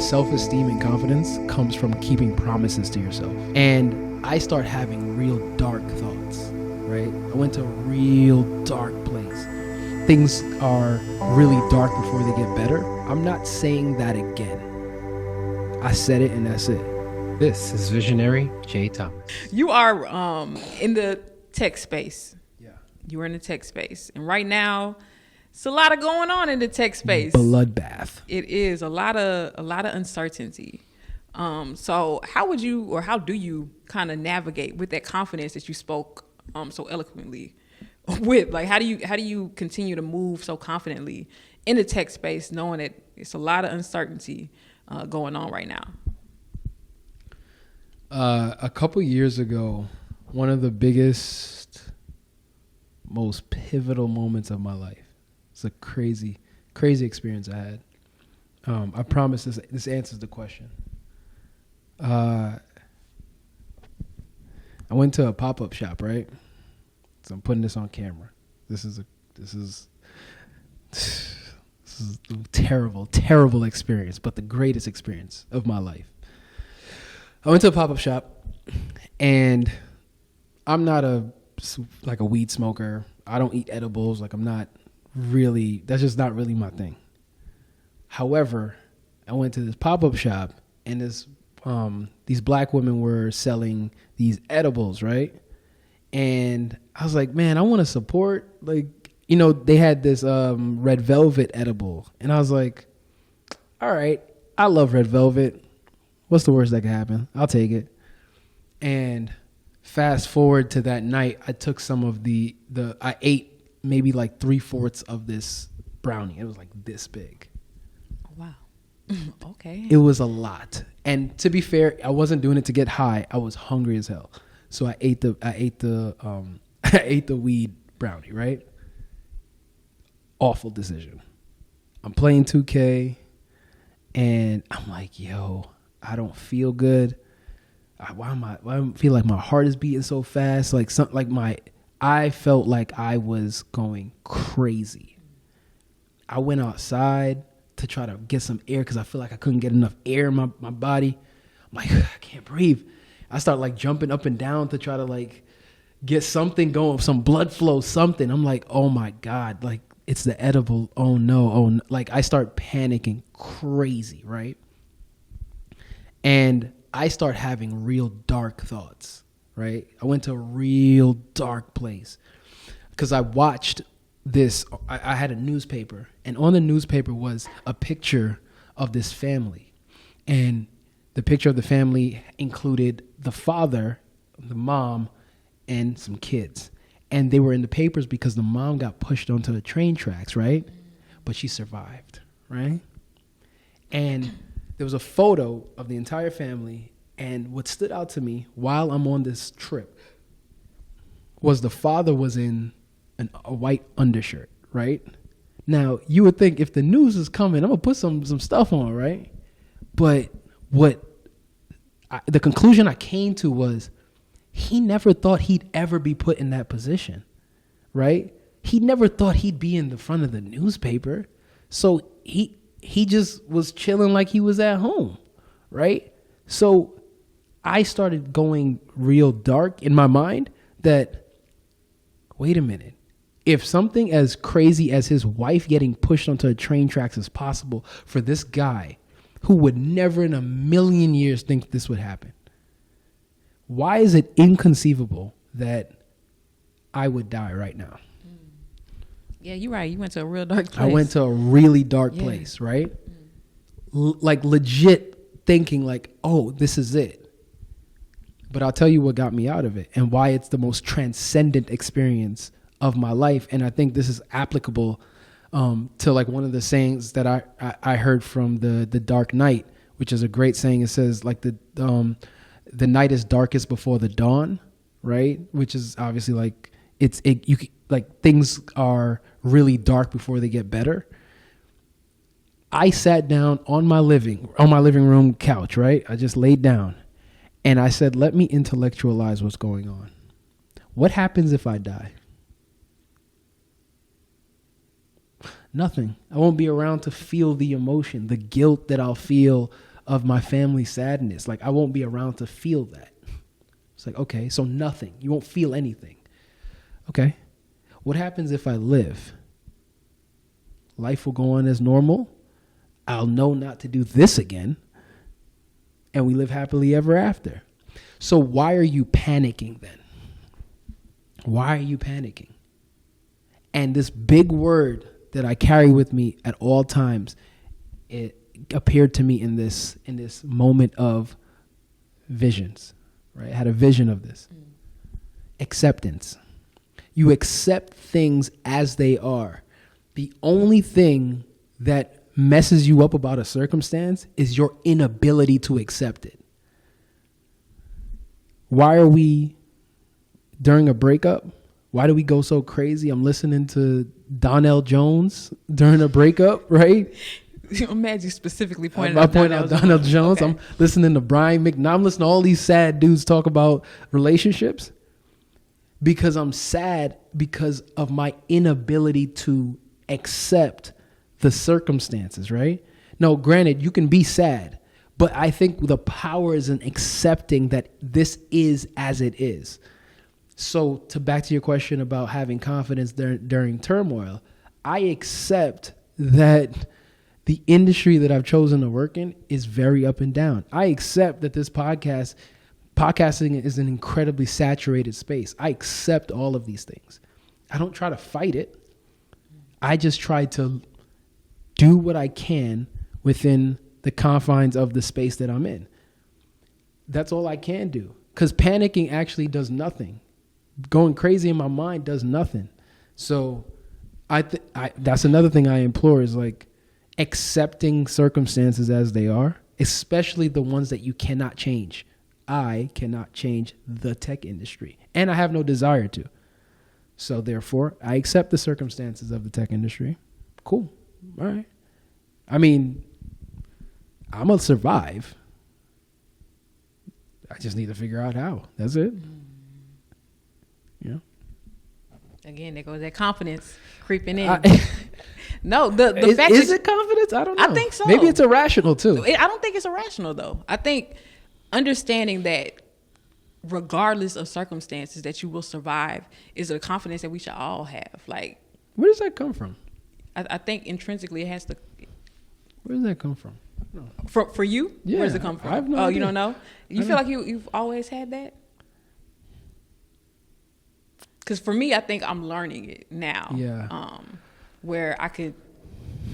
self-esteem and confidence comes from keeping promises to yourself. And I start having real dark thoughts, right? I went to a real dark place. Things are really dark before they get better. I'm not saying that again. I said it and that's it. This is Visionary J. Thomas. You are in the tech space. Yeah. You are in the tech space. And right now, it's a lot of going on in the tech space. Bloodbath. It is a lot of uncertainty. So how do you kind of navigate with that confidence that you spoke so eloquently with? Like, how do you continue to move so confidently in the tech space, knowing that it's a lot of uncertainty going on right now? A couple years ago, one of the biggest, most pivotal moments of my life. It's a crazy experience I had. I promise this answers the question. I went to a pop-up shop, right? So I'm putting this on camera. This is a terrible experience, but the greatest experience of my life. I went to a pop-up shop, and I'm not a weed smoker. I don't eat edibles. Like, that's just not really my thing. However, I went to this pop-up shop, and these black women were selling these edibles, right? And I was like, man, I want to support, they had this red velvet edible. And I was like, all right, I love red velvet. What's the worst that could happen? I'll take it. And fast forward to that night, I took some of I ate maybe like 3/4 of this brownie. It was like this big. Wow. Okay. It was a lot. And to be fair, I wasn't doing it to get high. I was hungry as hell. So I ate the weed brownie, right? Awful decision. I'm playing 2K and I'm like, yo, I don't feel good. Why I feel like my heart is beating so fast? I felt like I was going crazy. I went outside to try to get some air because I feel like I couldn't get enough air in my body. I'm like, I can't breathe. I start jumping up and down to try to get something going, some blood flow, something. I'm like, oh my God, it's the edible. Oh no. I start panicking crazy, right? And I start having real dark thoughts, right? I went to a real dark place because I watched this. I had a newspaper, and on the newspaper was a picture of this family. And the picture of the family included the father, the mom, and some kids. And they were in the papers because the mom got pushed onto the train tracks, right? But she survived, right? And there was a photo of the entire family, and what stood out to me while I'm on this trip was the father was in a white undershirt, right? Now, you would think if the news is coming, I'm going to put some stuff on, right? But the conclusion I came to was he never thought he'd ever be put in that position, right? He never thought he'd be in the front of the newspaper. So he just was chilling like he was at home, right? So I started going real dark in my mind that, wait a minute, if something as crazy as his wife getting pushed onto a train tracks is possible for this guy who would never in a million years think this would happen, why is it inconceivable that I would die right now? Yeah, you're right. You went to a real dark place. I went to a really dark place, right? Legit thinking oh, this is it. But I'll tell you what got me out of it and why it's the most transcendent experience of my life. And I think this is applicable to one of the sayings that I heard from the Dark Knight, which is a great saying. It says the night is darkest before the dawn, right? Which is obviously things are really dark before they get better. I sat down on my living room couch, right? I just laid down and I said, let me intellectualize what's going on. What happens if I die? Nothing. I won't be around to feel the emotion, the guilt that I'll feel of my family's sadness. Like, I won't be around to feel that. It's like, okay, so nothing. You won't feel anything. Okay. What happens if I live? Life will go on as normal. I'll know not to do this again. And we live happily ever after. So why are you panicking then? Why are you panicking? And this big word that I carry with me at all times, it appeared to me in this moment of visions, right? I had a vision of this. Acceptance. You accept things as they are. The only thing that messes you up about a circumstance is your inability to accept it. Why are we, during a breakup, why do we go so crazy? I'm listening to Donnell Jones during a breakup, right? I'm mad you specifically pointed I out point out Donnell Jones. Okay. I'm listening to Brian McKnight. I'm listening to all these sad dudes talk about relationships because I'm sad because of my inability to accept the circumstances, right? No, granted, you can be sad, but I think the power is in accepting that this is as it is. So back to your question about having confidence during turmoil, I accept that the industry that I've chosen to work in is very up and down. I accept that this podcasting is an incredibly saturated space. I accept all of these things. I don't try to fight it. I just try to do what I can within the confines of the space that I'm in. That's all I can do. Because panicking actually does nothing. Going crazy in my mind does nothing. So that's another thing I implore is like accepting circumstances as they are, especially the ones that you cannot change. I cannot change the tech industry, and I have no desire to. So therefore, I accept the circumstances of the tech industry. Cool. All right. I mean, I'm going to survive. I just need to figure out how. That's it. Yeah. Again, there goes that confidence creeping in. No, the fact is it confidence? I don't know. I think so. Maybe it's irrational too. I don't think it's irrational though. I think understanding that regardless of circumstances that you will survive is a confidence that we should all have. Like, where does that come from? I think intrinsically it has to. Where does that come from? No. For you? Yeah, where does it come from? I have no idea. You don't know? You feel like you've always had that? Because for me, I think I'm learning it now. Yeah. Where I could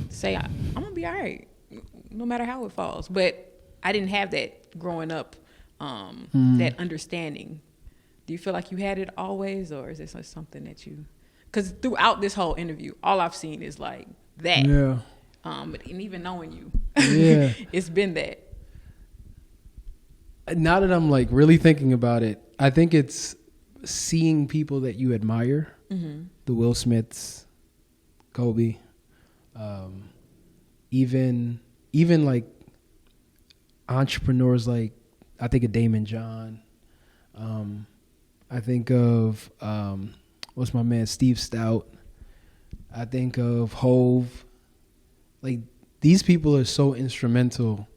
say, I'm going to be all right, no matter how it falls. But I didn't have that growing up, that understanding. Do you feel like you had it always, or is this something that you... Because throughout this whole interview, all I've seen is like that. Yeah. And even knowing you, yeah, it's been that. Now that I'm like really thinking about it, I think it's seeing people that you admire, the Will Smiths, Kobe, even like entrepreneurs like I think of Damon John. I think of what's my man Steve Stout. I think of Hove. Like these people are so instrumental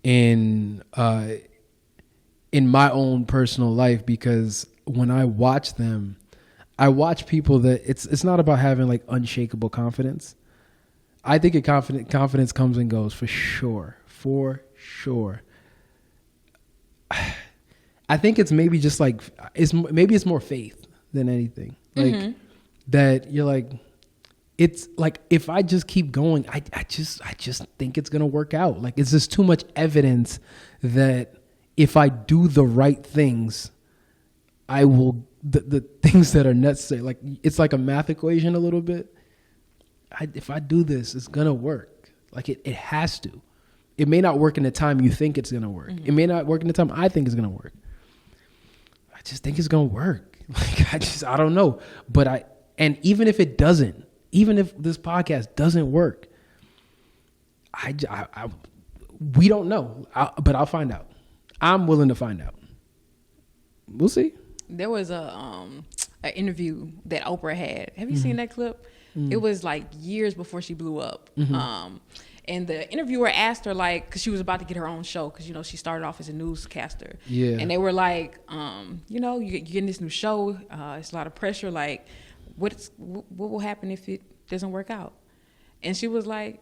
in my own personal life because when I watch them, I watch people that it's not about having like unshakable confidence. I think confidence comes and goes for sure. I think it's maybe just like it's more faith than anything. Like that you're like it's like if I just keep going, I just think it's gonna work out. Like it's just too much evidence that if I do the right things, I will the things that are necessary. Like it's like a math equation a little bit. If I do this, it's gonna work. Like it has to. It may not work in the time you think it's gonna work. It may not work in the time I think it's gonna work. I just think it's gonna work. Like I don't know. But and even if it doesn't, even if this podcast doesn't work, we don't know. But I'll find out. I'm willing to find out. We'll see. There was an interview that Oprah had. Have you seen that clip? It was like years before she blew up. And And the interviewer asked her, like, because she was about to get her own show, because, you know, she started off as a newscaster. Yeah. And they were like, you know, you're getting this new show. It's a lot of pressure. Like, what will happen if it doesn't work out? And she was like,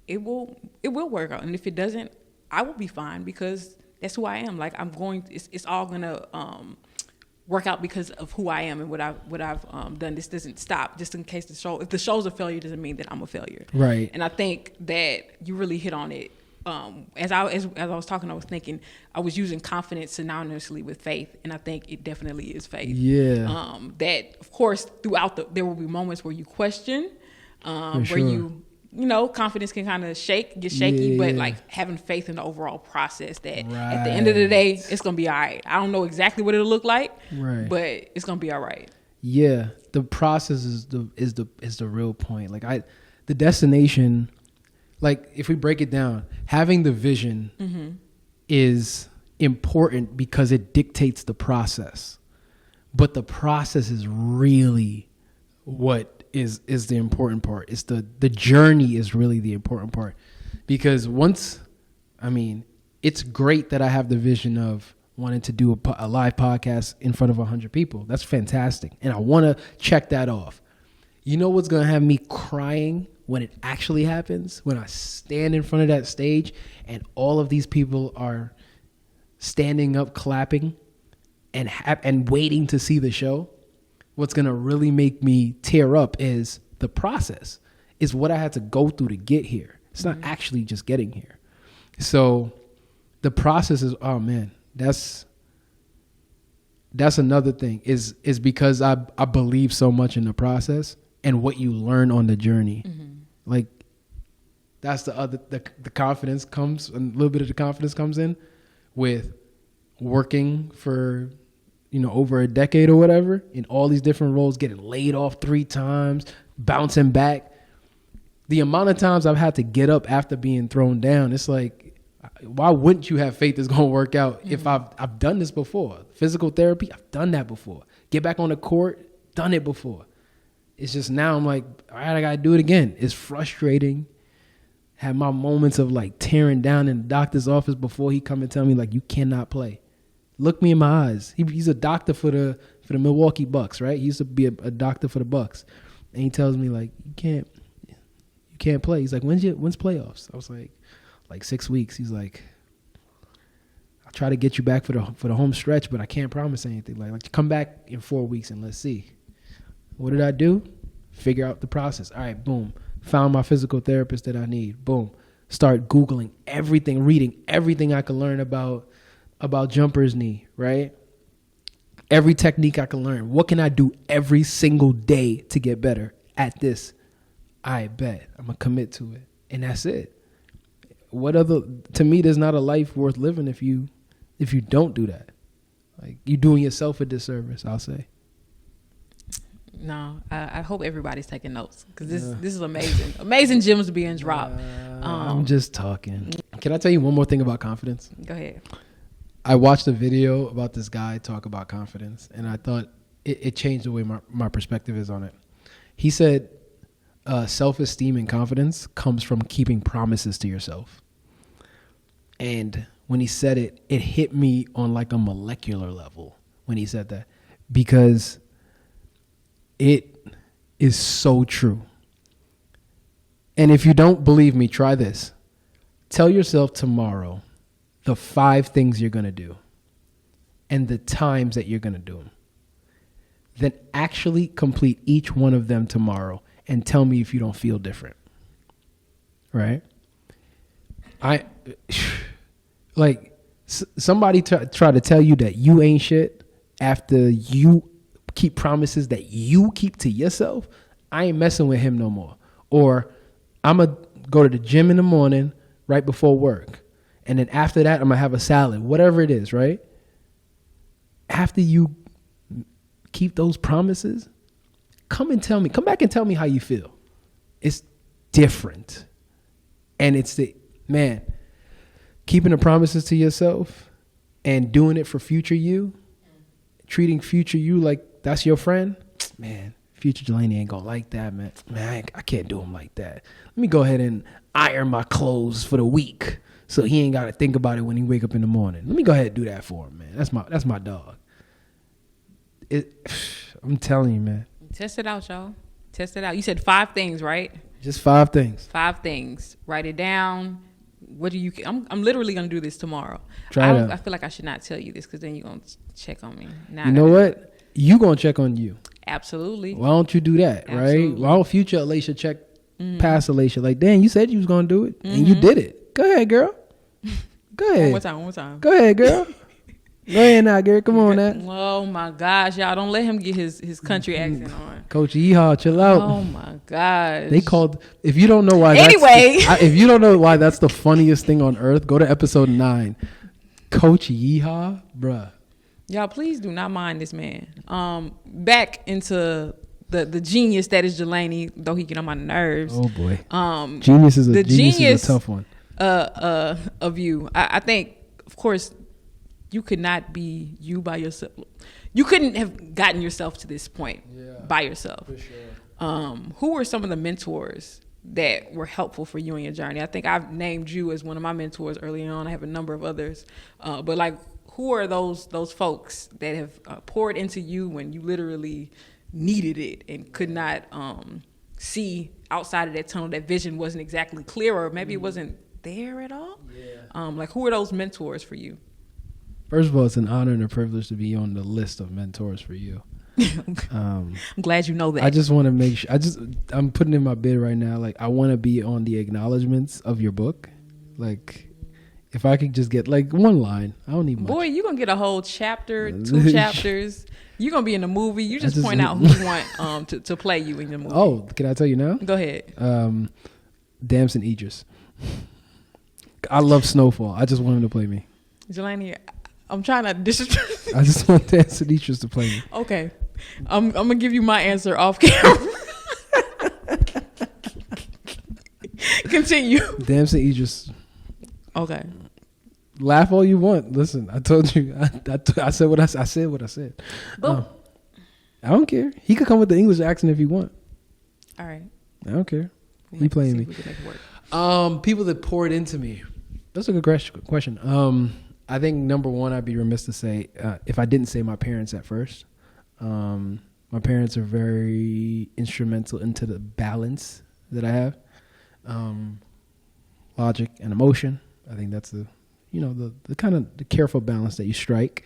it will work out. And if it doesn't, I will be fine, because that's who I am. Like, it's all going to work out because of who I am and what I've done. This doesn't stop just in case if the show's a failure, doesn't mean that I'm a failure. Right. And I think that you really hit on it. As I was talking, I was thinking I was using confidence synonymously with faith, and I think it definitely is faith. Yeah. That, of course, throughout there will be moments where you question, where sure. you know, confidence can kind of get shaky, but Yeah. like having faith in the overall process that at the end of the day, it's going to be all right. I don't know exactly what it'll look like, Right. but it's going to be all right. Yeah, the process is the real point. Like the destination, like if we break it down, having the vision is important because it dictates the process. But the process is really what is the important part. It's the journey is really the important part. Because it's great that I have the vision of wanting to do a live podcast in front of 100 people. That's fantastic. And I want to check that off. You know what's going to have me crying when it actually happens? When I stand in front of that stage and all of these people are standing up, clapping, and waiting to see the show. What's going to really make me tear up is the process, is what I had to go through to get here. It's not actually just getting here. So the process is, oh man, that's another thing is because I believe so much in the process and what you learn on the journey. Like that's the confidence comes, a little bit of the confidence comes in with working for, over a decade or whatever, in all these different roles, getting laid off 3 times, bouncing back. The amount of times I've had to get up after being thrown down, it's like, why wouldn't you have faith it's going to work out if I've done this before? Physical therapy, I've done that before. Get back on the court, done it before. It's just now I'm like, all right, I got to do it again. It's frustrating. Had my moments of like tearing down in the doctor's office before he come and tell me like, you cannot play. Look me in my eyes. He's a doctor for the Milwaukee Bucks, right? He used to be a doctor for the Bucks. And he tells me like, you can't play. He's like, when's playoffs? I was like 6 weeks. He's like, I'll try to get you back for the home stretch, but I can't promise anything. Like come back in 4 weeks and let's see. What did I do? Figure out the process. All right, boom. Found my physical therapist that I need. Boom. Start Googling everything, reading everything I could learn about jumper's knee, right? Every technique I can learn. What can I do every single day to get better at this? I bet I'm gonna commit to it, and that's it. To me, there's not a life worth living if you don't do that. Like you're doing yourself a disservice, I'll say. No, I hope everybody's taking notes because this is amazing. Amazing gems being dropped. I'm just talking. Can I tell you one more thing about confidence? Go ahead. I watched a video about this guy talk about confidence, and I thought it changed the way my perspective is on it. He said self-esteem and confidence comes from keeping promises to yourself. And when he said it, it hit me on like a molecular level when he said that, because it is so true. And if you don't believe me, try this. Tell yourself tomorrow the 5 things you're going to do and the times that you're going to do them. Then actually complete each one of them tomorrow and tell me if you don't feel different. Right? Somebody try to tell you that you ain't shit after you keep promises that you keep to yourself. I ain't messing with him no more. Or I'm going to go to the gym in the morning right before work. And then after that, I'm going to have a salad, whatever it is, right? After you keep those promises, come back and tell me how you feel. It's different. And it's keeping the promises to yourself and doing it for future you, treating future you like that's your friend, man, Future Jelani ain't gonna like that, man. Man, I can't do him like that. Let me go ahead and iron my clothes for the week so he ain't got to think about it when he wake up in the morning. Let me go ahead and do that for him, man. That's my dog. I'm telling you, man. Test it out, y'all. Test it out. You said 5 things, right? Just 5 things. 5 things. Write it down. What do you? I'm literally gonna do this tomorrow. Try it out. I feel like I should not tell you this because then you're gonna check on me. You know what? You gonna check on you. Absolutely. Why don't you do that, Absolutely. right? Why don't future Alesha check past Alesha? Like, Dan, you said you was gonna do it, and you did it. Go ahead, girl. Go ahead. One more time. Go ahead, girl. Go ahead now, girl. Come on now. Oh my gosh, y'all! Don't let him get his country accent on. Coach Yeehaw, chill out. Oh my gosh. They called. If you don't know why. Anyway. If you don't know why that's the funniest thing on earth, go to episode 9. Coach Yeehaw, bruh. Y'all, please do not mind this man. Back into the genius that is Jelani, though he get on my nerves. Oh boy. Genius is a tough one. Of you. I think, of course, you could not be you by yourself. You couldn't have gotten yourself to this point by yourself. For sure. Who were some of the mentors that were helpful for you in your journey? I think I've named you as one of my mentors early on. I have a number of others. But like, who are those folks that have poured into you when you literally needed it and could not see outside of that tunnel? That vision wasn't exactly clear, or maybe it wasn't there at all. Like, who are those mentors for you? First of all, it's an honor and a privilege to be on the list of mentors for you. I'm glad you know that. I just want to make sure. I'm putting in my bid right now. Like, I want to be on the acknowledgments of your book. Like, if I could just get like one line, I don't need much. Boy, you're gonna get a whole chapter, 2 chapters. You're gonna be in the movie. You just point out who you want to play you in the movie. Oh, can I tell you now? Go ahead. Damson Idris. I love Snowfall. I just want him to play me. Jelani, I'm trying to disrespect. I just want Damson Idris to play me. Okay. I'm gonna give you my answer off camera. Continue. Damson Idris. Okay. Laugh all you want. Listen, I told you. I said what I said. What I said. But I don't care. He could come with the English accent if he want. all right. I don't care. He playing me. People that poured into me. That's a good question. I think number one, I'd be remiss to say if I didn't say my parents at first. My parents are very instrumental into the balance that I have. Logic and emotion. I think that's the kind of the careful balance that you strike.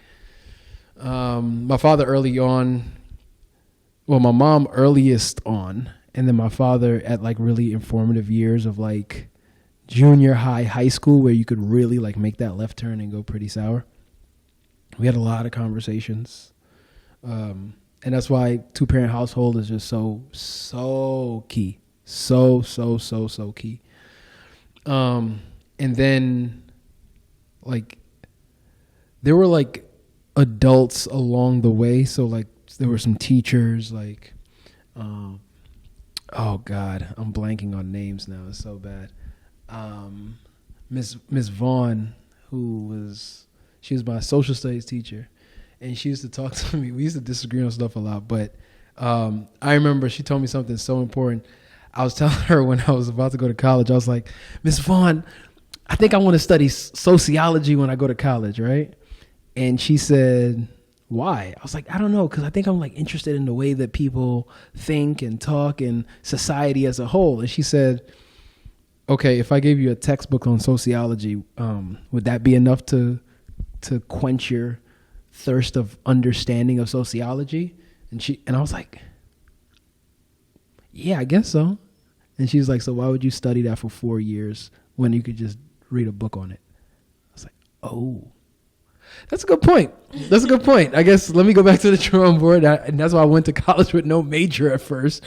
My father early on, well, my mom earliest on, and then my father at like really informative years of like junior high school, where you could really like make that left turn and go pretty sour. We had a lot of conversations. And that's why 2-parent household is just so key. So key. And then like there were like adults along the way. So like there were some teachers like, oh God, I'm blanking on names now. It's so bad. Miss Vaughn, she was my social studies teacher, and she used to talk to me. We used to disagree on stuff a lot, but I remember she told me something so important. I was telling her when I was about to go to college, I was like, Miss Vaughn, I think I want to study sociology when I go to college, right? And she said, why? I was like, I don't know, because I think I'm like interested in the way that people think and talk and society as a whole. And she said, okay, if I gave you a textbook on sociology, would that be enough to quench your thirst of understanding of sociology? And I was like, yeah, I guess so. And she was like, so why would you study that for 4 years when you could just read a book on it? I was like, oh, that's a good point. That's a good point. I guess let me go back to the drawing board. And that's why I went to college with no major at first.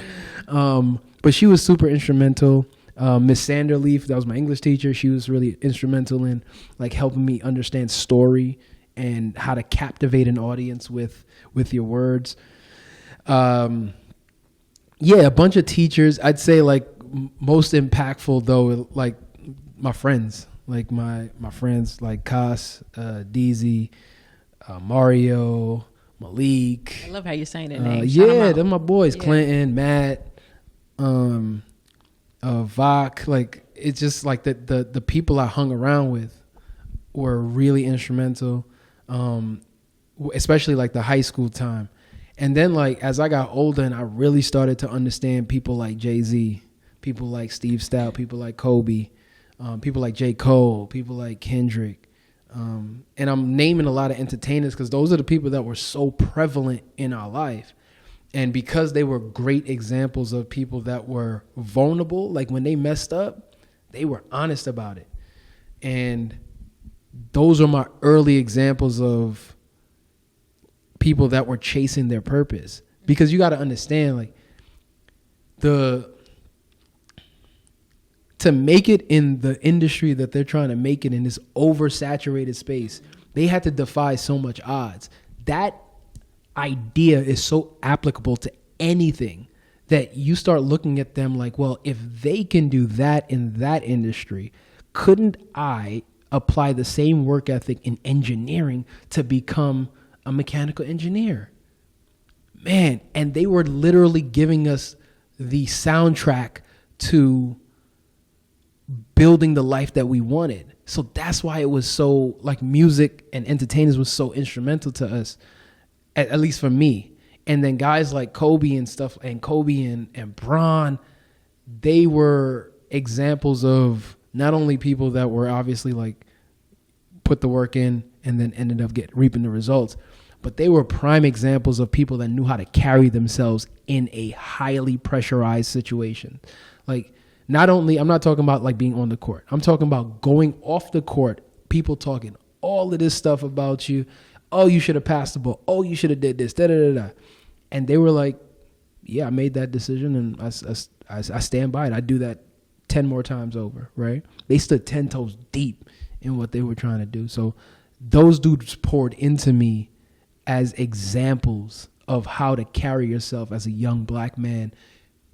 But she was super instrumental. Miss Sanderleaf, that was my English teacher. She was really instrumental in like helping me understand story and how to captivate an audience with your words. Yeah, a bunch of teachers. I'd say like most impactful though, like my friends, like my friends like Cass, Deezy, Mario, Malik. I love how you're saying that name. Yeah, they're my boys. Yeah. Clinton, Matt, Vok. Like, it's just like the people I hung around with were really instrumental, especially like the high school time. And then like as I got older and I really started to understand people like Jay-Z, people like Steve Stout, people like Kobe, people like J. Cole, people like Kendrick. And I'm naming a lot of entertainers because those are the people that were so prevalent in our life. And because they were great examples of people that were vulnerable, like when they messed up, they were honest about it. And those are my early examples of people that were chasing their purpose. Because you got to understand, like, to make it in the industry that they're trying to make it in, this oversaturated space, they had to defy so much odds. That idea is so applicable to anything that you start looking at them like, well, if they can do that in that industry, couldn't I apply the same work ethic in engineering to become a mechanical engineer? Man, and they were literally giving us the soundtrack to building the life that we wanted. So that's why it was so, like, music and entertainers was so instrumental to us, at least for me. And then guys like Kobe and stuff, and Kobe and Bron, they were examples of not only people that were obviously like put the work in and then ended up reaping the results, but they were prime examples of people that knew how to carry themselves in a highly pressurized situation. Like, not only, I'm not talking about like being on the court. I'm talking about going off the court, people talking all of this stuff about you. Oh, you should have passed the ball. Oh, you should have did this. Da, da, da, da. And they were like, yeah, I made that decision and I stand by it. I do that 10 more times over, right? They stood 10 toes deep in what they were trying to do. So those dudes poured into me as examples of how to carry yourself as a young black man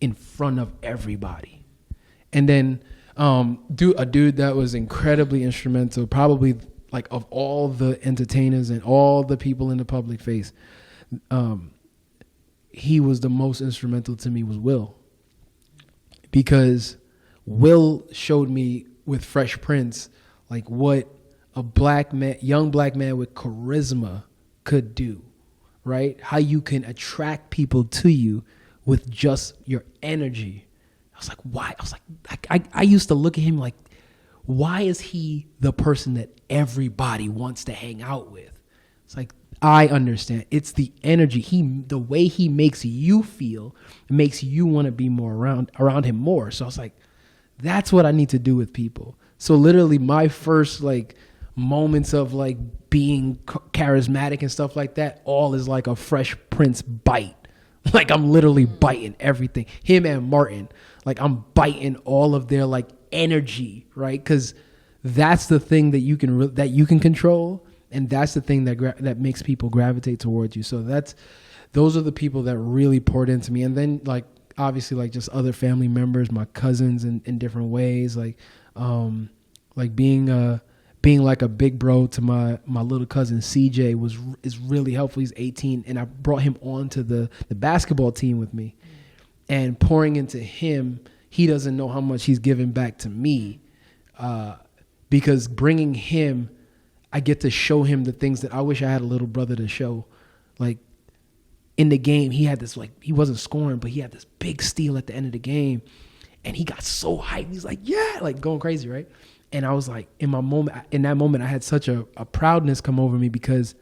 in front of everybody. And then a dude that was incredibly instrumental, probably like of all the entertainers and all the people in the public face, he was the most instrumental to me was Will. Because Will showed me with Fresh Prince like what a black man, young black man with charisma could do, right? How you can attract people to you with just your energy. I was like, why? I was like, I used to look at him like, why is he the person that everybody wants to hang out with? It's like, I understand. It's the energy. The way he makes you feel makes you want to be more around him more. So I was like, that's what I need to do with people. So literally my first like moments of like being charismatic and stuff like that, all is like a Fresh Prince bite. Like I'm literally biting everything. Him and Martin, like I'm biting all of their like energy, right? Because that's the thing that you can control, and that's the thing that makes people gravitate towards you. So those are the people that really poured into me. And then like obviously like just other family members, my cousins in different ways, like being like a big bro to my little cousin CJ is really helpful. He's 18, and I brought him on to the basketball team with me, and pouring into him. He doesn't know how much he's given back to me, because bringing him, I get to show him the things that I wish I had a little brother to show. Like in the game, he had this, like, he wasn't scoring, but he had this big steal at the end of the game, and he got so hyped. He's like, yeah, like going crazy, right? And I was like, in that moment, I had such a proudness come over me, because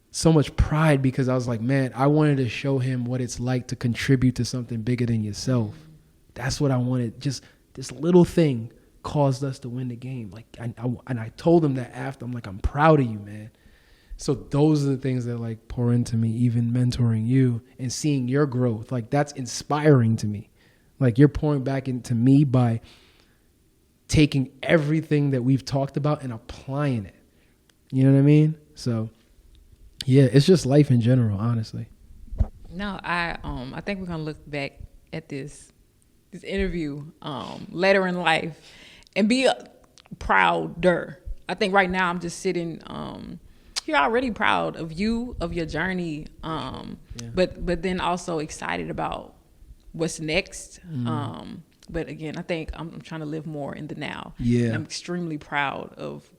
so much pride, because I was like, man, I wanted to show him what it's like to contribute to something bigger than yourself. That's what I wanted. Just this little thing caused us to win the game. Like, and I told him that after. I'm like, I'm proud of you, man. So those are the things that like pour into me, even mentoring you and seeing your growth. Like that's inspiring to me. Like you're pouring back into me by taking everything that we've talked about and applying it. You know what I mean? So yeah, it's just life in general, honestly. No, I think we're gonna look back at this interview later in life and be prouder. I think right now I'm just sitting you're already proud of you, of your journey, but then also excited about what's next. But again, I think I'm trying to live more in the now. Yeah. And I'm extremely proud of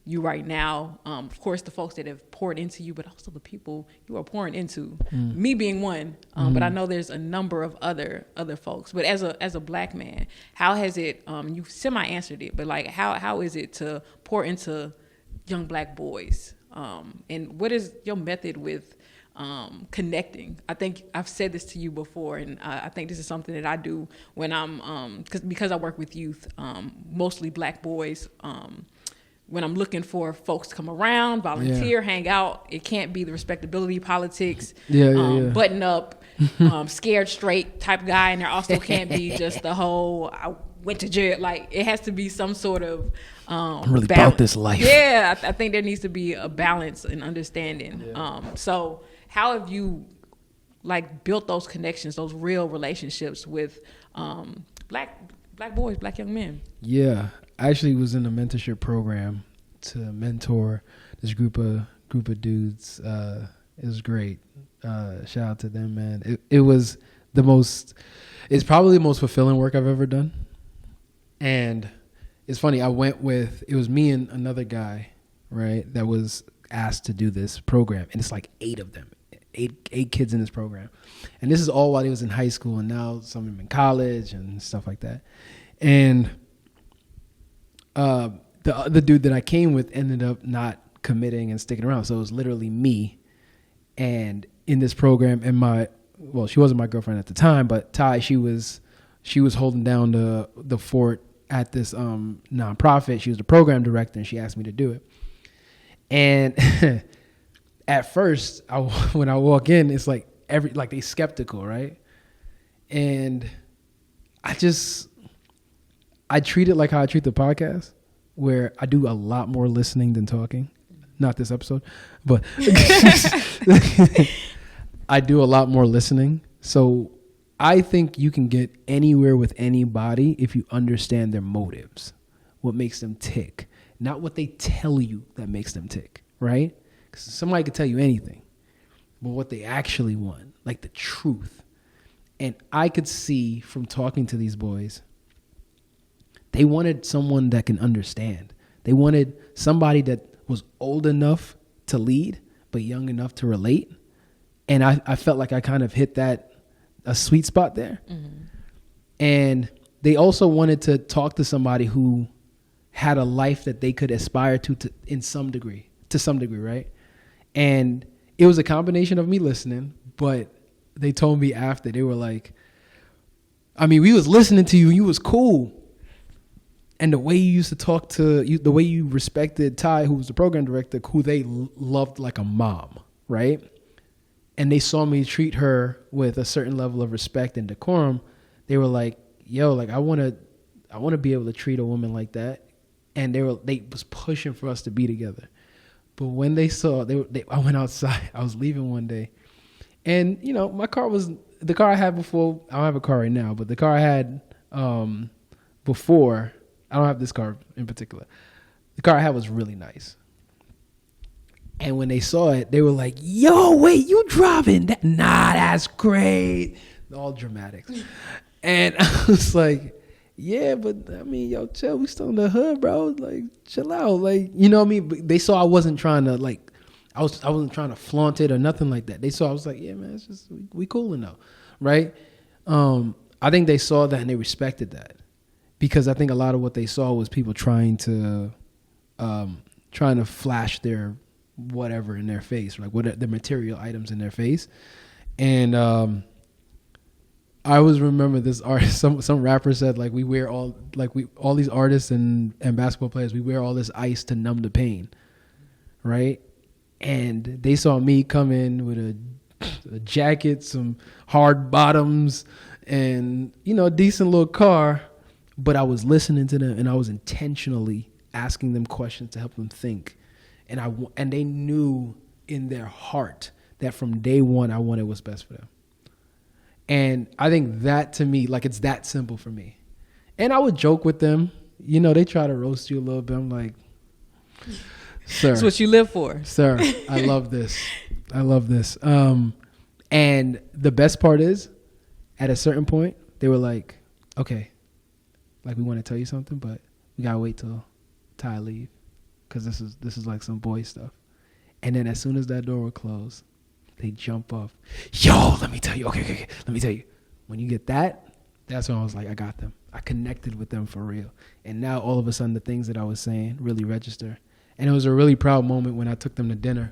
you right now. Of course, the folks that have poured into you, but also the people you are pouring into. Me being one, but I know there's a number of other folks. But as a Black man, how has it? You semi-answered it, but like how is it to pour into young Black boys? And what is your method with connecting? I think I've said this to you before, and I think this is something that I do when I'm because I work with youth, mostly Black boys. When I'm looking for folks to come around, volunteer, hang out, it can't be the respectability politics, button up, scared straight type guy, and there also can't be just the whole I went to jail. Like it has to be some sort of I'm really about this life. Yeah, I think there needs to be a balance and understanding. So how have you like built those connections, those real relationships with black boys, Black young men? Yeah, I actually was in a mentorship program to mentor this group of dudes. It was great. Shout out to them, man. It was it's probably the most fulfilling work I've ever done. And it's funny, it was me and another guy, right, that was asked to do this program. And it's like 8 of them, eight kids in this program. And this is all while he was in high school, and now some of them in college and stuff like that. And the other dude that I came with ended up not committing and sticking around. So it was literally me and in this program, and she wasn't my girlfriend at the time, but Ty, she was holding down the fort at this nonprofit. She was the program director, and she asked me to do it. And at first, when I walk in, it's like they skeptical, right? And I treat it like how I treat the podcast, where I do a lot more listening than talking. Not this episode, but I do a lot more listening. So I think you can get anywhere with anybody if you understand their motives, what makes them tick, not what they tell you that makes them tick, right? Because somebody could tell you anything, but what they actually want, like the truth. And I could see from talking to these boys, they wanted someone that can understand. They wanted somebody that was old enough to lead, but young enough to relate. And I felt like I kind of hit a sweet spot there. Mm-hmm. And they also wanted to talk to somebody who had a life that they could aspire to some degree, right? And it was a combination of me listening, but they told me after, they were like, I mean, we was listening to you, you was cool. And the way you used to talk the way you respected Ty, who was the program director, who they loved like a mom, right? And they saw me treat her with a certain level of respect and decorum. They were like, yo, like I want to be able to treat a woman like that. And they was pushing for us to be together. But when they saw, I went outside. I was leaving one day. And, you know, my car was the car I had before. I don't have a car right now, but the car I had before, I don't have this car in particular. The car I had was really nice. And when they saw it, they were like, yo, wait, you driving that? Nah, that's great. All dramatics. And I was like, yeah, but I mean, yo, chill. We still in the hood, bro. Like, chill out. Like, you know what I mean? But they saw I wasn't trying to like, I wasn't trying to flaunt it or nothing like that. They saw I was like, yeah, man, it's just we cool enough, right? I think they saw that and they respected that, because I think a lot of what they saw was people trying to flash their whatever in their face, like what the material items in their face. And I always remember this artist, some rapper said, like, all these artists and basketball players, we wear all this ice to numb the pain, right? And they saw me come in with a jacket, some hard bottoms, and, you know, a decent little car, but I was listening to them and I was intentionally asking them questions to help them think. And they knew in their heart that from day one, I wanted what's best for them. And I think that, to me, like, it's that simple for me. And I would joke with them. You know, they try to roast you a little bit. I'm like, Sir. That's what you live for. Sir, I love this. I love this. And the best part is, at a certain point, they were like, okay, like we want to tell you something, but we gotta wait till Ty leave, because this is like some boy stuff. And then as soon as that door would close, they jump up. Yo, let me tell you. Okay. Let me tell you. When you get that, that's when I was like, I got them. I connected with them for real. And now all of a sudden the things that I was saying really register. And it was a really proud moment when I took them to dinner.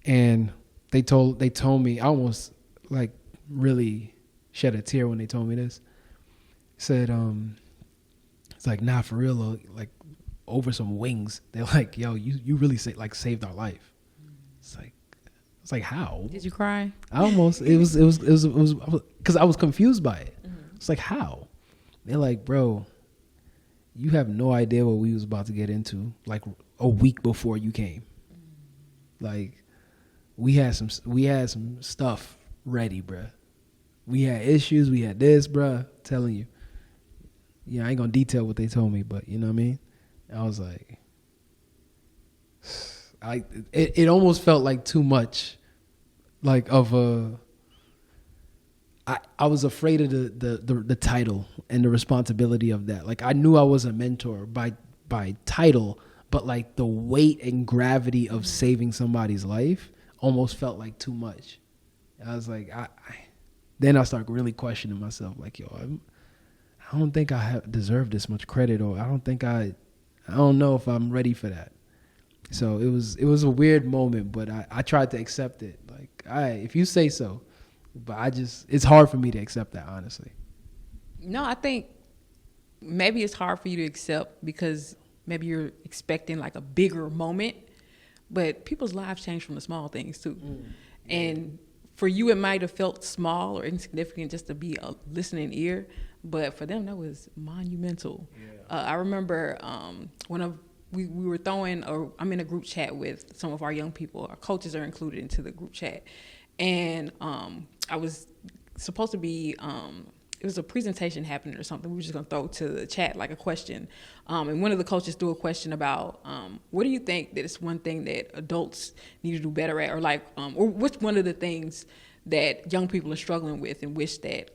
And they told me, I almost like really shed a tear when they told me this. Said, it's like, nah, for real, like over some wings. They're like, yo, you really saved our life. It's like, how? Did you cry? I almost, it was, because I was confused by it. Mm-hmm. It's like, how? They're like, bro, you have no idea what we was about to get into, like a week before you came. Mm-hmm. Like, we had some stuff ready, bruh. We had issues, we had this, bruh. Telling you. Yeah, I ain't gonna detail what they told me, but you know what I mean? I was like, it almost felt like too much, like of a. I was afraid of the title and the responsibility of that. Like I knew I was a mentor by title, but like the weight and gravity of saving somebody's life almost felt like too much. I was like, then I started really questioning myself. Like, yo, I don't think I deserve this much credit, or I don't know if I'm ready for that. So it was a weird moment, but I tried to accept it. Like, all right, if you say so, but it's hard for me to accept that, honestly. No, I think maybe it's hard for you to accept because maybe you're expecting like a bigger moment, but people's lives change from the small things too. And for you, it might have felt small or insignificant just to be a listening ear, but for them, that was monumental. Yeah. I remember we were I'm in a group chat with some of our young people. Our coaches are included into the group chat. And I was supposed to be, it was a presentation happening or something. We were just going to throw to the chat like a question. And one of the coaches threw a question about, what do you think that is one thing that adults need to do better at? Or like, or what's one of the things that young people are struggling with and wish that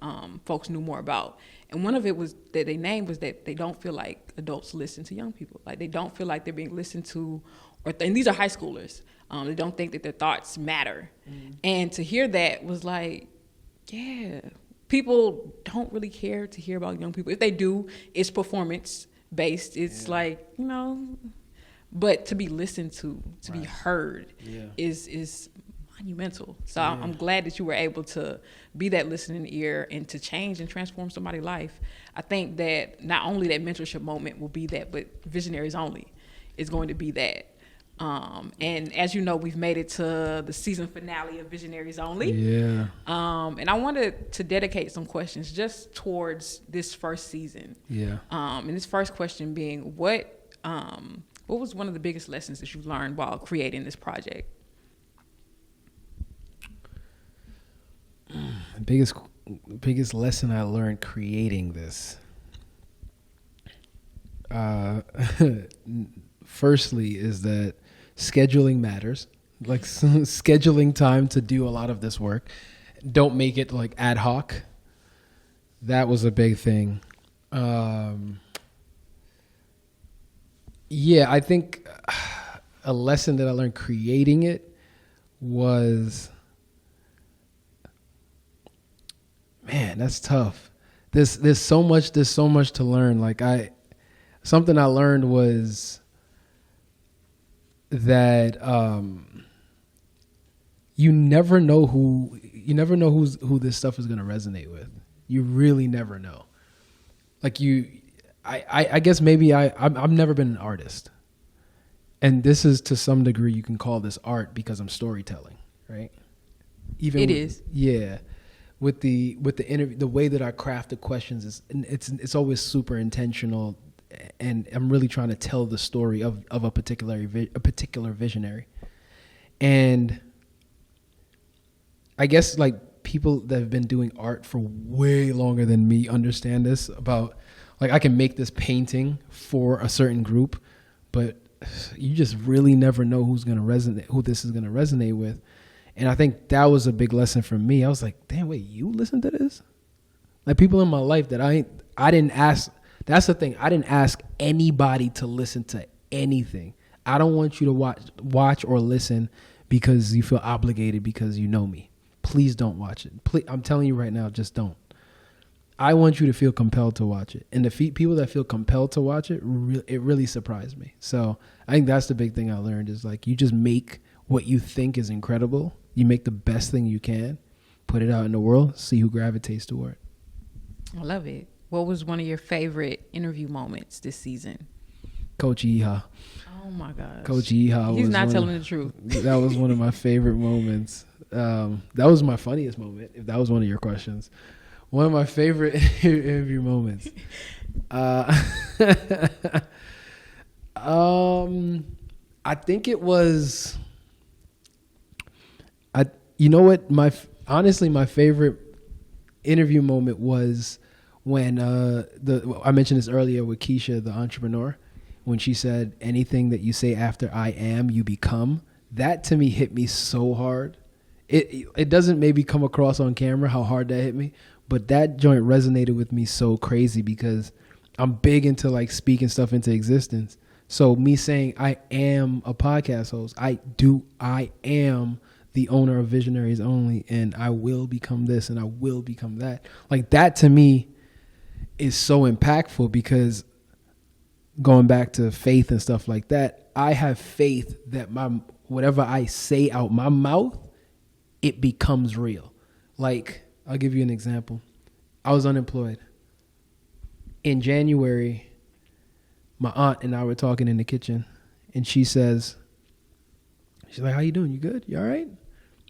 folks knew more about? And one of it was that they named was that they don't feel like adults listen to young people. Like they don't feel like they're being listened to, and these are high schoolers. They don't think that their thoughts matter. Mm. And to hear that was like, yeah, people don't really care to hear about young people. If they do, it's performance based. It's like, but to be listened to be heard is monumental. So I'm glad that you were able to be that listening ear and to change and transform somebody's life. I think that not only that mentorship moment will be that, but Visionaries Only is going to be that. And as you know, we've made it to the season finale of Visionaries Only. Yeah. And I wanted to dedicate some questions just towards this first season. Yeah. And this first question being, what was one of the biggest lessons that you learned while creating this project? The biggest lesson I learned creating this. Firstly, is that scheduling matters. Like scheduling time to do a lot of this work. Don't make it like ad hoc. That was a big thing. I think a lesson that I learned creating it was, man, that's tough. There's so much to learn. Like something I learned was that you never know who this stuff is going to resonate with. You really never know. Like I guess maybe I've never been an artist, and this is to some degree you can call this art because I'm storytelling, right? Is. Yeah. With the interview, the way that I craft the questions it's always super intentional, and I'm really trying to tell the story of a particular visionary. And I guess like people that have been doing art for way longer than me understand this about, like, I can make this painting for a certain group, but you just really never know who this is gonna resonate with. And I think that was a big lesson for me. I was like, damn, wait, you listen to this? Like, people in my life that I didn't ask. That's the thing. I didn't ask anybody to listen to anything. I don't want you to watch or listen because you feel obligated because you know me. Please don't watch it. Please, I'm telling you right now, just don't. I want you to feel compelled to watch it. And the people that feel compelled to watch it, it really surprised me. So I think that's the big thing I learned is like, you just make what you think is incredible. You make the best thing you can, put it out in the world, see who gravitates toward it. I love it. What was one of your favorite interview moments this season? Coach Yeehaw. Oh my gosh. Coach Yeehaw. He's not telling the truth. That was one of my favorite moments. That was my funniest moment, if that was one of your questions. One of my favorite interview moments. I think it was. You know what? Honestly, my favorite interview moment was when I mentioned this earlier with Keisha, the entrepreneur, when she said, "Anything that you say after I am, you become." That to me hit me so hard. It doesn't maybe come across on camera how hard that hit me, but that joint resonated with me so crazy because I'm big into like speaking stuff into existence. So me saying I am a podcast host, I am the owner of Visionaries Only, and I will become this and I will become that. Like, that to me is so impactful because going back to faith and stuff like that, I have faith that whatever I say out my mouth, it becomes real. Like, I'll give you an example. I was unemployed. In January, my aunt and I were talking in the kitchen, and she's like, "How you doing? You good? You all right?"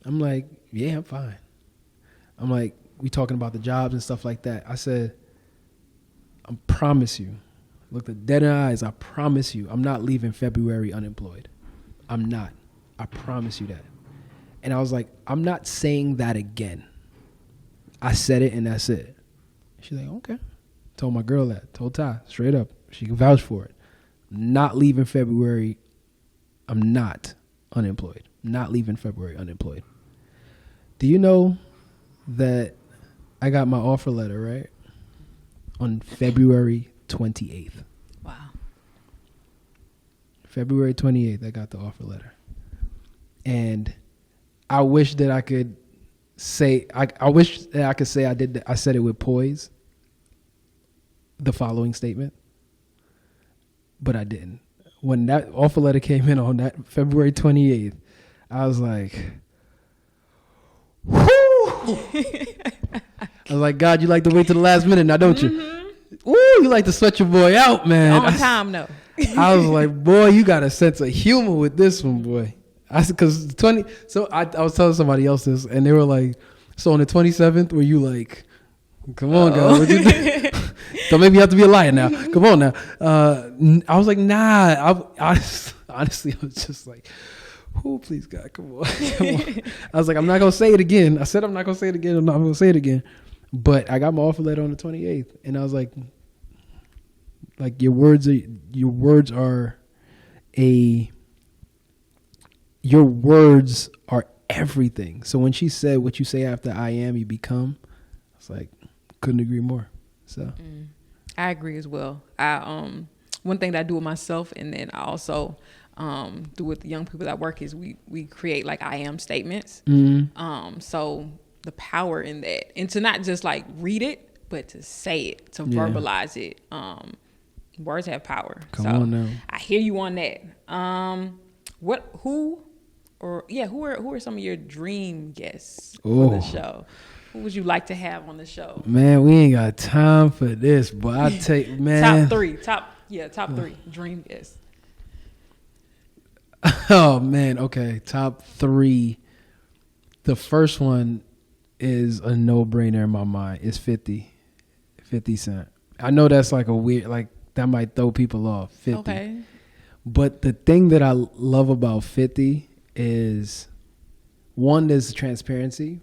I'm like, "Yeah, I'm fine." I'm like, we talking about the jobs and stuff like that. I said, "I promise you," looked at dead in the eyes, "I promise you, I'm not leaving February unemployed. I'm not. I promise you that." And I was like, "I'm not saying that again. I said it and that's it." She's like, "Okay." Told my girl that. Told Ty straight up. She can vouch for it. Not leaving February. I'm not unemployed. Not leaving February unemployed. Do you know that I got my offer letter, right? On February 28th. Wow. February 28th, I got the offer letter. And I wish that I could say, I wish that I could say I said it with poise, the following statement, but I didn't. When that offer letter came in on that February 28th, I was like, whoo! I was like, "God, you like to wait till the last minute now, don't you?" Ooh, you like to sweat your boy out, man. On time, though. I was like, "Boy, you got a sense of humor with this one, boy." I said, because I was telling somebody else this, and they were like, "So on the 27th, were you like, come on, girl, what you do?" Don't make me have to be a liar now. Come on now. I was like, nah. Honestly, I was just like, "Oh, please, God, come on." I was like, "I'm not going to say it again." I said, "I'm not going to say it again. I'm not going to say it again." But I got my offer letter on the 28th. And I was like, your words are everything. So when she said, "What you say after I am, you become," I was like, couldn't agree more. So I agree as well. One thing that I do with myself, and then I also do with the young people that work, is we create like I am statements. So the power in that, and to not just like read it, but to say it, to verbalize it. Words have power. Come on now. I hear you on that. Who are some of your dream guests for the show? Who would you like to have on the show? Man, we ain't got time for this, but I take, man. Top three dream guests. Oh, man. Okay. Top 3. The first one is a no-brainer in my mind. It's 50 Cent. I know that's like a weird, like that might throw people off. 50. Okay. But the thing that I love about 50 is, one, there's transparency.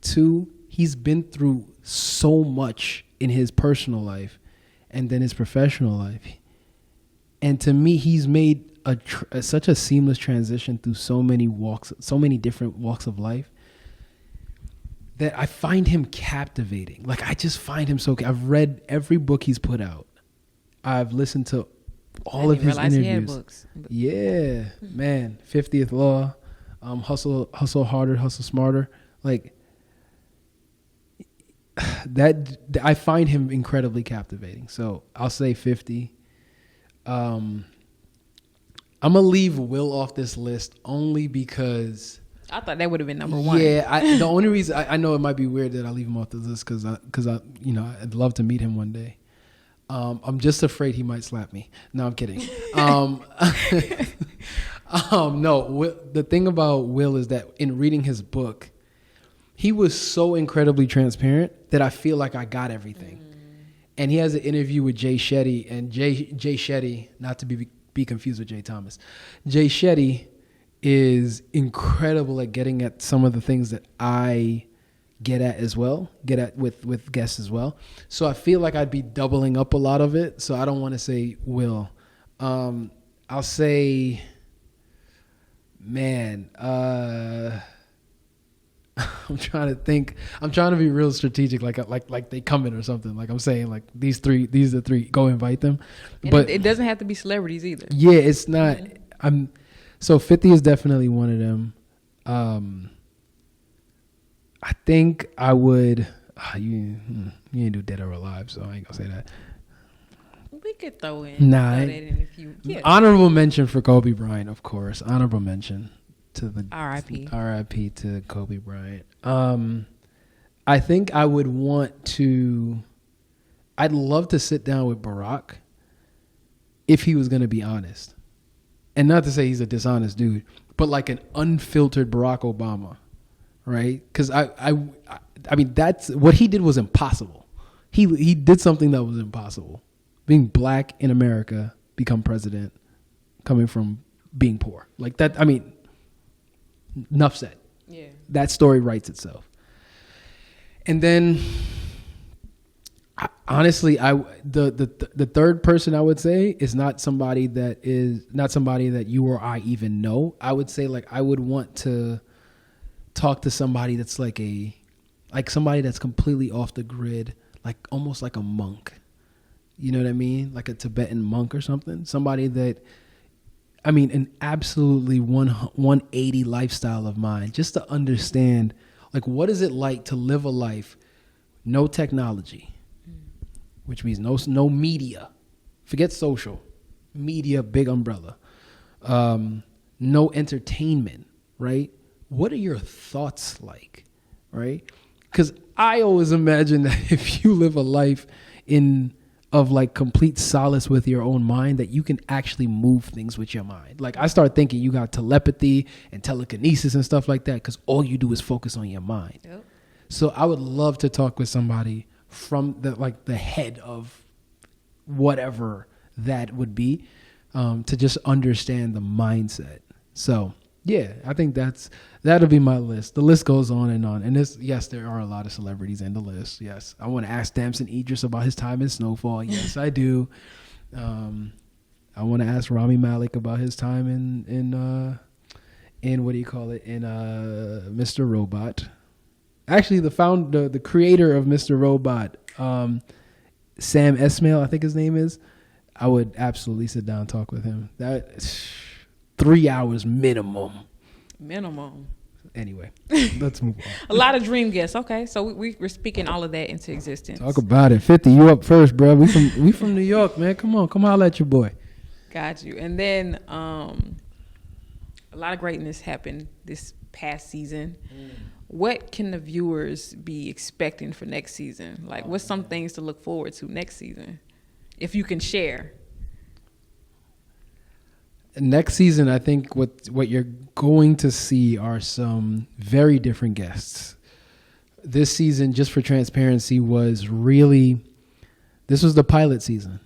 2, he's been through so much in his personal life and then his professional life. And to me, he's made such a seamless transition through so many different walks of life, that I find him captivating. Like, I just find him so. I've read every book he's put out. I've listened to all of his interviews. He had books. Yeah, man. 50th Law, hustle harder, hustle smarter. Like that, I find him incredibly captivating. So I'll say 50. I'm gonna leave Will off this list only because I thought that would have been number one. Yeah, the only reason I know it might be weird that I leave him off the list because I'd love to meet him one day. I'm just afraid he might slap me. No, I'm kidding. No, the thing about Will is that in reading his book, he was so incredibly transparent that I feel like I got everything. And he has an interview with Jay Shetty, and Jay Shetty, not to be confused with Jay Thomas. Jay Shetty is incredible at getting at some of the things that I get at with guests as well. So I feel like I'd be doubling up a lot of it. So I don't want to say Will. I'll say, man, I'm trying to think. I'm trying to be real strategic, like they come in or something. Like I'm saying, like these are the three. Go invite them. And but it doesn't have to be celebrities either. Yeah, it's not. So 50 is definitely one of them. I think I would. You ain't do Dead or Alive, so I ain't gonna say that. We could throw in. Nah. Honorable mention for Kobe Bryant, of course. Honorable mention to the R.I.P. to Kobe Bryant. I think I would want to. I'd love to sit down with Barack if he was going to be honest, and not to say he's a dishonest dude, but like an unfiltered Barack Obama. Right, because I mean that's what he did was impossible. He did something that was impossible. Being black in America, become president, coming from being poor like that. I mean, enough said. Yeah, that story writes itself. And then, honestly, the third person I would say is not somebody that you or I even know. I would say like I would want to talk to somebody that's like somebody that's completely off the grid, like almost like a monk. You know what I mean? Like a Tibetan monk or something. Somebody that, I mean, an absolutely 180 lifestyle of mine, just to understand, like, what is it like to live a life, no technology, which means no media, forget social media, big umbrella, no entertainment, right? What are your thoughts like, right? Because I always imagine that if you live a life of like complete solace with your own mind, that you can actually move things with your mind. Like I start thinking you got telepathy and telekinesis and stuff like that because all you do is focus on your mind. Yep. So I would love to talk with somebody from the head of whatever that would be, to just understand the mindset. So yeah, I think that'll be my list. The list goes on. And yes, there are a lot of celebrities in the list. Yes. I want to ask Damson Idris about his time in Snowfall. Yes, I do. I want to ask Rami Malek about his time in what do you call it? In Mr. Robot. Actually, the creator of Mr. Robot, Sam Esmail, I think his name is. I would absolutely sit down and talk with him. That 3 hours minimum. Anyway, let's move on. A lot of dream guests. Okay, so we're speaking all of that into existence. Talk about it. 50, you up first, bro. We from New York, man. Come holler at your boy. Got you. And then a lot of greatness happened this past season. What can the viewers be expecting for next season? Like, what's some things to look forward to next season, if you can share? Next season, I think what you're going to see are some very different guests. This season, just for transparency, this was the pilot season.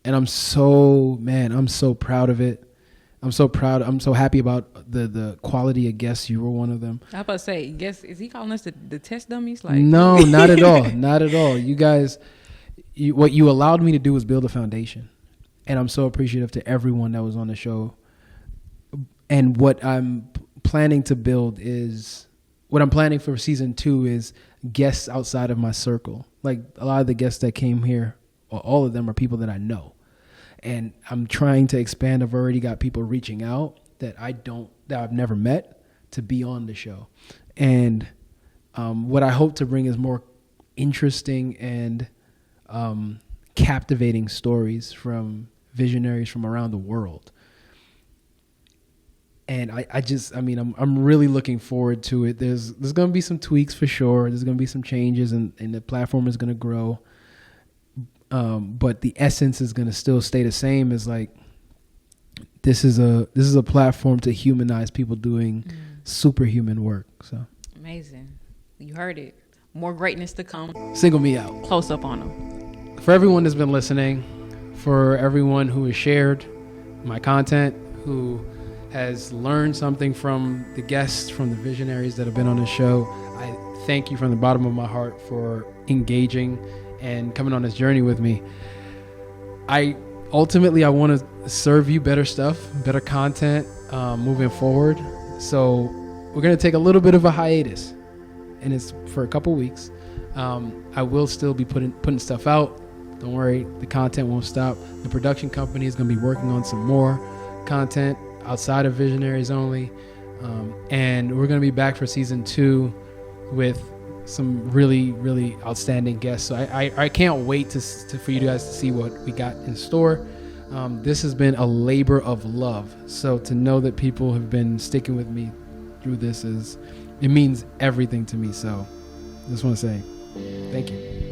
And I'm so proud of it. I'm so happy about the quality of guests. You were one of them. I was about to say, is he calling us the test dummies? Like, no, not at all. Not at all. You guys, what you allowed me to do was build a foundation. And I'm so appreciative to everyone that was on the show. And what I'm planning to build is, what I'm planning for season 2 is guests outside of my circle. Like a lot of the guests that came here, or all of them, are people that I know. And I'm trying to expand. I've already got people reaching out that I've never met to be on the show. And what I hope to bring is more interesting and captivating stories from visionaries from around the world. And I'm really looking forward to it. There's going to be some tweaks for sure. There's going to be some changes, and the platform is going to grow. But the essence is going to still stay the same. As like, this is a platform to humanize people doing superhuman work. So amazing. You heard it. More greatness to come. Single me out. Close up on them. For everyone that's been listening, for everyone who has shared my content, who has learned something from the guests, from the visionaries that have been on the show, I thank you from the bottom of my heart for engaging and coming on this journey with me. I want to serve you better stuff, better content moving forward. So we're going to take a little bit of a hiatus, and it's for a couple weeks. I will still be putting stuff out. Don't worry, the content won't stop. The production company is going to be working on some more content outside of Visionaries Only. And we're going to be back for season 2 with some really, really outstanding guests. So I can't wait for you guys to see what we got in store. This has been a labor of love. So to know that people have been sticking with me through this it means everything to me. So I just want to say thank you.